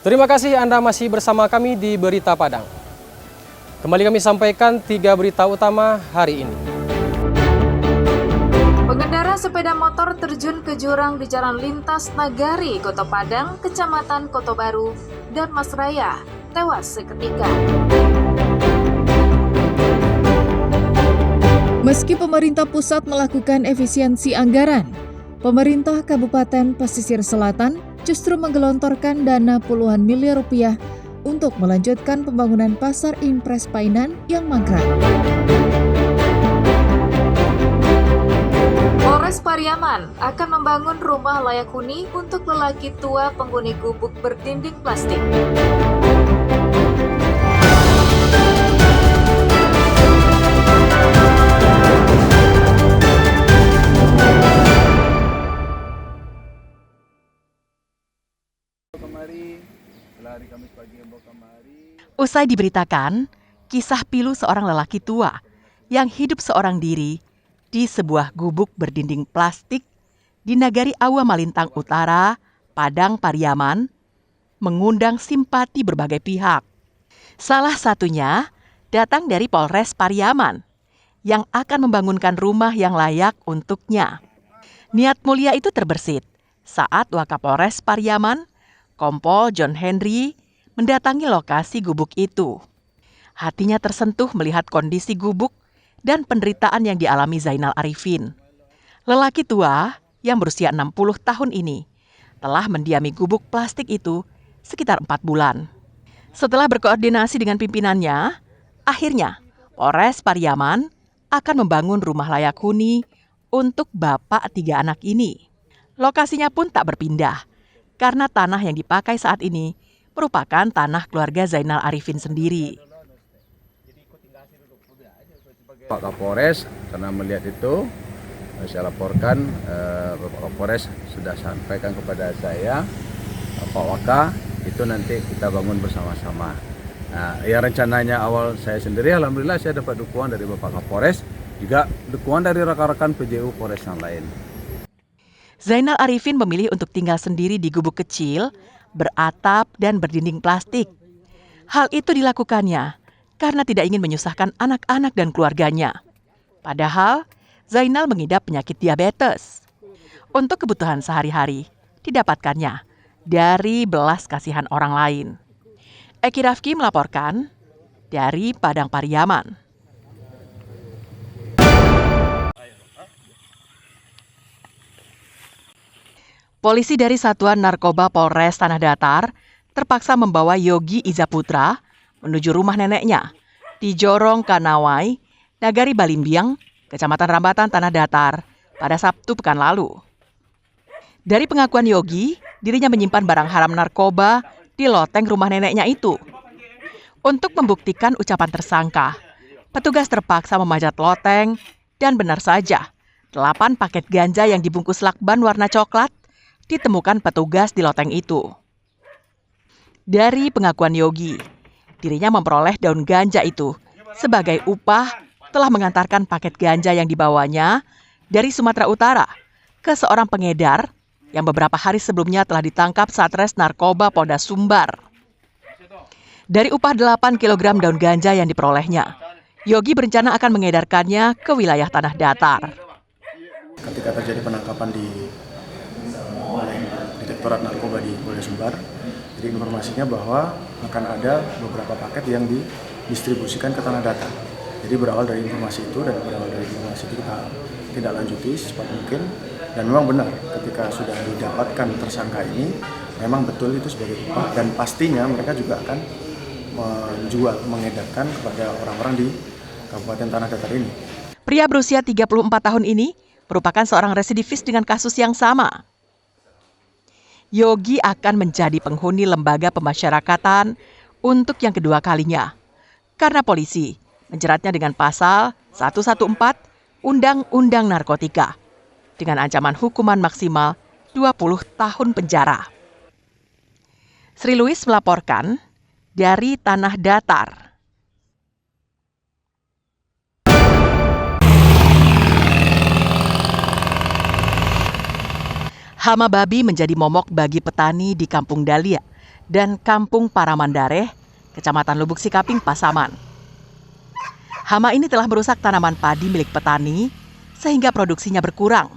Terima kasih Anda masih bersama kami di Berita Padang. Kembali kami sampaikan 3 berita utama hari ini. Pengendara sepeda motor terjun ke jurang di Jalan Lintas Nagari, Kota Padang, Kecamatan Kota Baru, dan Masraya, tewas seketika. Meski pemerintah pusat melakukan efisiensi anggaran, pemerintah Kabupaten Pesisir Selatan justru menggelontorkan dana puluhan miliar rupiah untuk melanjutkan pembangunan pasar impres Painan yang mangkrak. Polres Pariaman akan membangun rumah layak huni untuk lelaki tua penghuni gubuk berdinding plastik. Usai diberitakan, kisah pilu seorang lelaki tua yang hidup seorang diri di sebuah gubuk berdinding plastik di Nagari Awa Malintang Utara, Padang Pariaman, mengundang simpati berbagai pihak. Salah satunya datang dari Polres Pariaman yang akan membangunkan rumah yang layak untuknya. Niat mulia itu terbersit saat Wakapolres Pariaman, Kompol John Henry, mendatangi lokasi gubuk itu. Hatinya tersentuh melihat kondisi gubuk dan penderitaan yang dialami Zainal Arifin. Lelaki tua yang berusia 60 tahun ini telah mendiami gubuk plastik itu sekitar 4 bulan. Setelah berkoordinasi dengan pimpinannya, akhirnya Polres Pariaman akan membangun rumah layak huni untuk bapak 3 anak ini. Lokasinya pun tak berpindah, karena tanah yang dipakai saat ini merupakan tanah keluarga Zainal Arifin sendiri. Pak Kapolres, karena melihat itu, saya laporkan, Bapak Kapolres sudah sampaikan kepada saya, Pak Waka, itu nanti kita bangun bersama-sama. Nah, yang rencananya awal saya sendiri, alhamdulillah saya dapat dukungan dari Bapak Kapolres, juga dukungan dari rekan-rekan PJU Polres yang lain. Zainal Arifin memilih untuk tinggal sendiri di gubuk kecil, beratap dan berdinding plastik. Hal itu dilakukannya karena tidak ingin menyusahkan anak-anak dan keluarganya. Padahal, Zainal mengidap penyakit diabetes. Untuk kebutuhan sehari-hari, didapatkannya dari belas kasihan orang lain. Eki Rafki melaporkan dari Padang Pariaman. Polisi dari Satuan Narkoba Polres Tanah Datar terpaksa membawa Yogi Izaputra menuju rumah neneknya di Jorong Kanawai, Nagari Balimbiang, Kecamatan Rambatan Tanah Datar pada Sabtu pekan lalu. Dari pengakuan Yogi, dirinya menyimpan barang haram narkoba di loteng rumah neneknya itu. Untuk membuktikan ucapan tersangka, petugas terpaksa memajat loteng dan benar saja 8 paket ganja yang dibungkus lakban warna coklat ditemukan petugas di loteng itu. Dari pengakuan Yogi, dirinya memperoleh daun ganja itu sebagai upah telah mengantarkan paket ganja yang dibawanya dari Sumatera Utara ke seorang pengedar yang beberapa hari sebelumnya telah ditangkap Satres Narkoba Polda Sumbar. Dari upah 8 kg daun ganja yang diperolehnya, Yogi berencana akan mengedarkannya ke wilayah Tanah Datar. Ketika terjadi penangkapan di Direktorat Narkoba di Polda Sumbar, jadi informasinya bahwa akan ada beberapa paket yang didistribusikan ke Tanah Datar. Jadi berawal dari informasi itu dan berawal dari informasi itu kita tidak lanjuti secepat mungkin. Dan memang benar ketika sudah didapatkan tersangka ini, memang betul itu sebagai upah dan pastinya mereka juga akan mengedarkan kepada orang-orang di Kabupaten Tanah Datar ini. Pria berusia 34 tahun ini merupakan seorang residivis dengan kasus yang sama. Yogi akan menjadi penghuni lembaga pemasyarakatan untuk yang kedua kalinya, karena polisi menjeratnya dengan pasal 114 Undang-Undang Narkotika dengan ancaman hukuman maksimal 20 tahun penjara. Sri Louis melaporkan dari Tanah Datar. Hama babi menjadi momok bagi petani di Kampung Dalia, dan Kampung Paramandareh, Kecamatan Lubuk Sikaping, Pasaman. Hama ini telah merusak tanaman padi milik petani sehingga produksinya berkurang.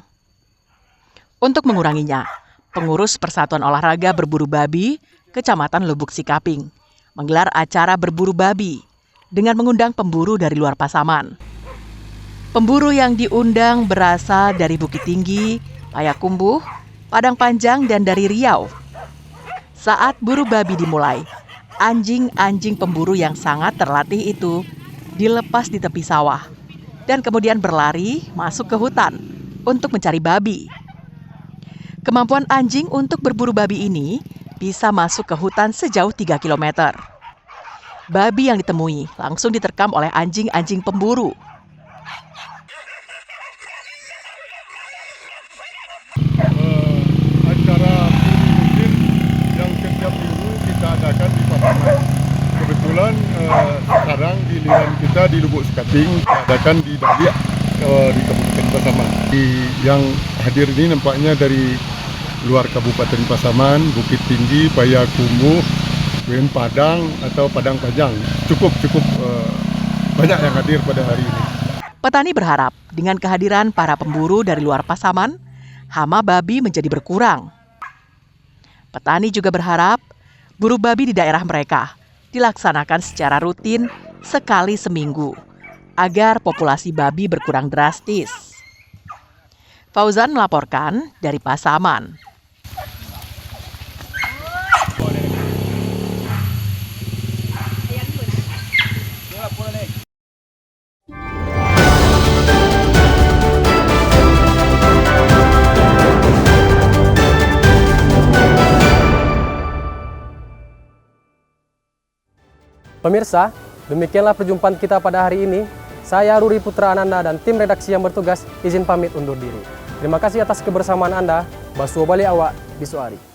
Untuk menguranginya, pengurus Persatuan Olahraga Berburu Babi Kecamatan Lubuk Sikaping menggelar acara berburu babi dengan mengundang pemburu dari luar Pasaman. Pemburu yang diundang berasal dari Bukit Tinggi, Payakumbuh, Padang Panjang, dan dari Riau. Saat buru babi dimulai, anjing-anjing pemburu yang sangat terlatih itu dilepas di tepi sawah dan kemudian berlari masuk ke hutan untuk mencari babi. Kemampuan anjing untuk berburu babi ini bisa masuk ke hutan sejauh 3 km. Babi yang ditemui langsung diterkam oleh anjing-anjing pemburu. Acara musim yang setiap minggu kita adakan di Pasaman. Kebetulan sekarang giliran kita di Lubuk Sikaping, kita adakan di Daliak di Kabupaten Pasaman. Yang hadir ini nampaknya dari luar Kabupaten Pasaman, Bukit Tinggi, Payakumbuh, Padang atau Padang Panjang. Cukup banyak yang hadir pada hari ini. Petani berharap dengan kehadiran para pemburu dari luar Pasaman, hama babi menjadi berkurang. Petani juga berharap buru babi di daerah mereka dilaksanakan secara rutin sekali seminggu agar populasi babi berkurang drastis. Fauzan melaporkan dari Pasaman. Pemirsa, demikianlah perjumpaan kita pada hari ini. Saya Ruri Putra Ananda dan tim redaksi yang bertugas izin pamit undur diri. Terima kasih atas kebersamaan Anda. Basuh balik awak, bisuari.